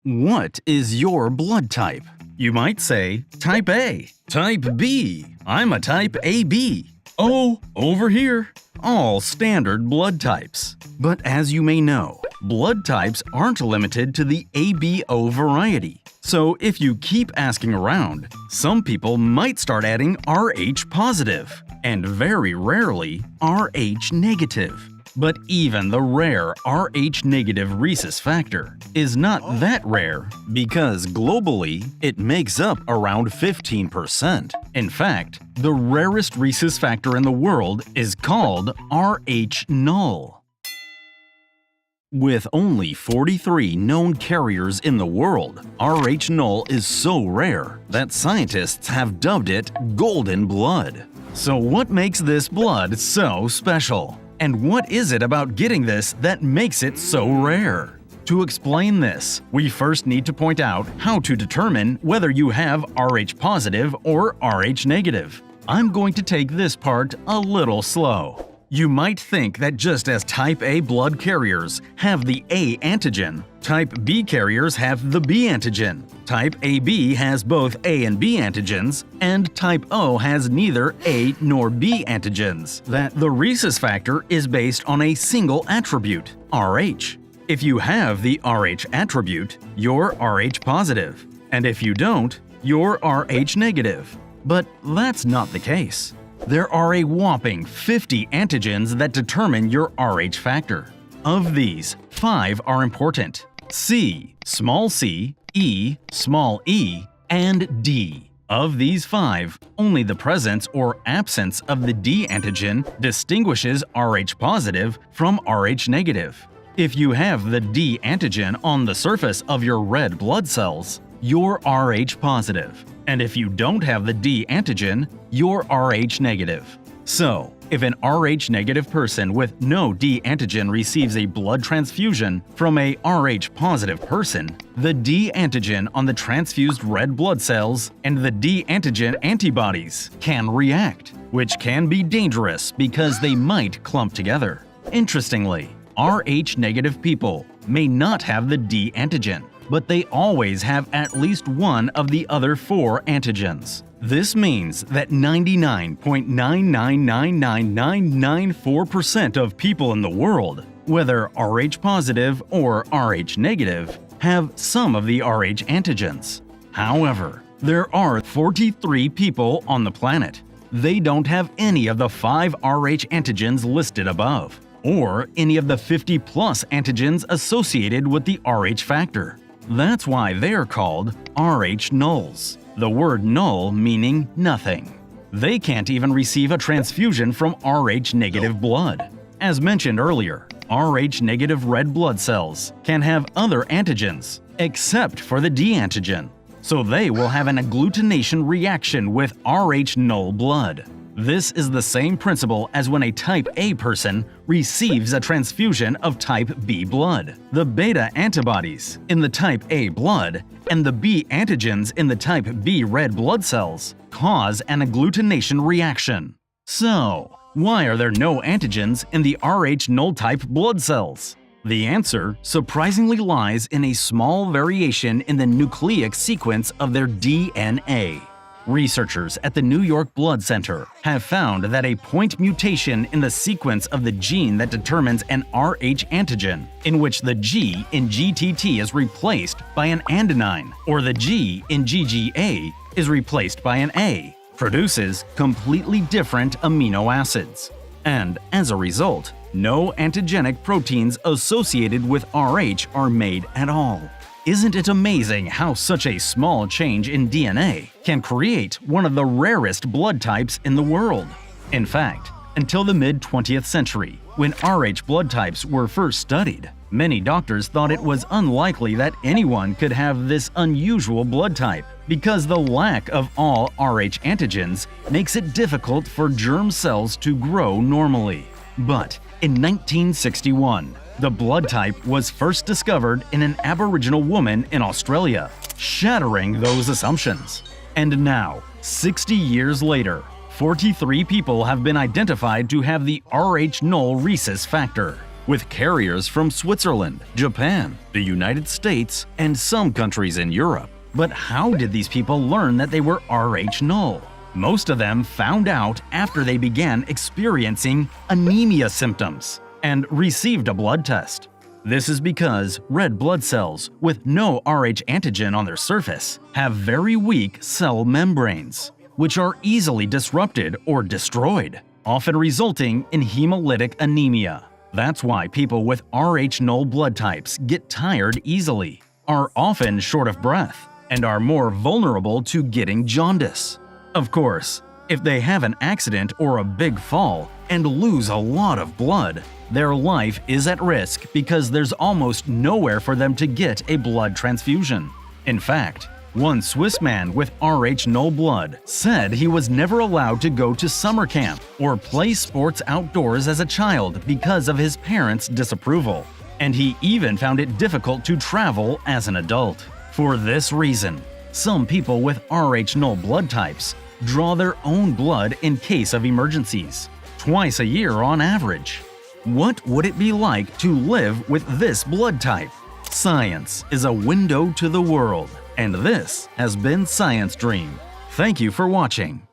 What is your blood type? You might say, type A, type B, I'm a type AB. Oh, over here. All standard blood types. But as you may know, blood types aren't limited to the ABO variety. So if you keep asking around, some people might start adding Rh positive, and very rarely Rh negative. But even the rare Rh negative rhesus factor is not that rare because globally it makes up around 15%. In fact, the rarest rhesus factor in the world is called Rh null. With only 43 known carriers in the world, Rh null is so rare that scientists have dubbed it golden blood. So what makes this blood so special? And what is it about getting this that makes it so rare? To explain this, we first need to point out how to determine whether you have Rh positive or Rh negative. I'm going to take this part a little slow. You might think that just as type A blood carriers have the A antigen, type B carriers have the B antigen, type AB has both A and B antigens, and type O has neither A nor B antigens, that the rhesus factor is based on a single attribute, Rh. If you have the Rh attribute, you're Rh positive, and if you don't, you're Rh negative. But that's not the case. There are a whopping 50 antigens that determine your Rh factor. Of these, 5 are important: C, small c, E, small e, and D. Of these 5, only the presence or absence of the D antigen distinguishes Rh positive from Rh negative. If you have the D antigen on the surface of your red blood cells, you're Rh positive. And if you don't have the D antigen, you're Rh negative. So, if an Rh negative person with no D antigen receives a blood transfusion from a Rh positive person, the D antigen on the transfused red blood cells and the D antigen antibodies can react, which can be dangerous because they might clump together. Interestingly, Rh negative people may not have the D antigen, but they always have at least one of the other 4 antigens. This means that 99.9999994% of people in the world, whether Rh positive or Rh negative, have some of the Rh antigens. However, there are 43 people on the planet. They don't have any of the 5 Rh antigens listed above, or any of the 50+ antigens associated with the Rh factor. That's why they're called Rh nulls, the word null meaning nothing. They can't even receive a transfusion from Rh negative blood. As mentioned earlier, Rh negative red blood cells can have other antigens, except for the D antigen, so they will have an agglutination reaction with Rh null blood. This is the same principle as when a type A person receives a transfusion of type B blood. The beta antibodies in the type A blood and the B antigens in the type B red blood cells cause an agglutination reaction. So, why are there no antigens in the Rh null type blood cells? The answer surprisingly lies in a small variation in the nucleic sequence of their DNA. Researchers at the New York Blood Center have found that a point mutation in the sequence of the gene that determines an Rh antigen, in which the G in GTT is replaced by an adenine, or the G in GGA is replaced by an A, produces completely different amino acids. And as a result, no antigenic proteins associated with Rh are made at all. Isn't it amazing how such a small change in DNA can create one of the rarest blood types in the world? In fact, until the mid-20th century, when Rh blood types were first studied, many doctors thought it was unlikely that anyone could have this unusual blood type because the lack of all Rh antigens makes it difficult for germ cells to grow normally. But in 1961, the blood type was first discovered in an Aboriginal woman in Australia, shattering those assumptions. And now, 60 years later, 43 people have been identified to have the Rh null rhesus factor. with carriers from Switzerland, Japan, the United States, and some countries in Europe. But how did these people learn that they were Rh null? Most of them found out after they began experiencing anemia symptoms and received a blood test. This is because red blood cells with no Rh antigen on their surface have very weak cell membranes, which are easily disrupted or destroyed, often resulting in hemolytic anemia. That's why people with Rh null blood types get tired easily, are often short of breath, and are more vulnerable to getting jaundice. Of course, if they have an accident or a big fall and lose a lot of blood, their life is at risk because there's almost nowhere for them to get a blood transfusion. In fact, one Swiss man with Rh null blood said he was never allowed to go to summer camp or play sports outdoors as a child because of his parents' disapproval, and he even found it difficult to travel as an adult. For this reason, some people with Rh null blood types draw their own blood in case of emergencies, twice a year on average. What would it be like to live with this blood type? Science is a window to the world, and this has been Science Dream. Thank you for watching.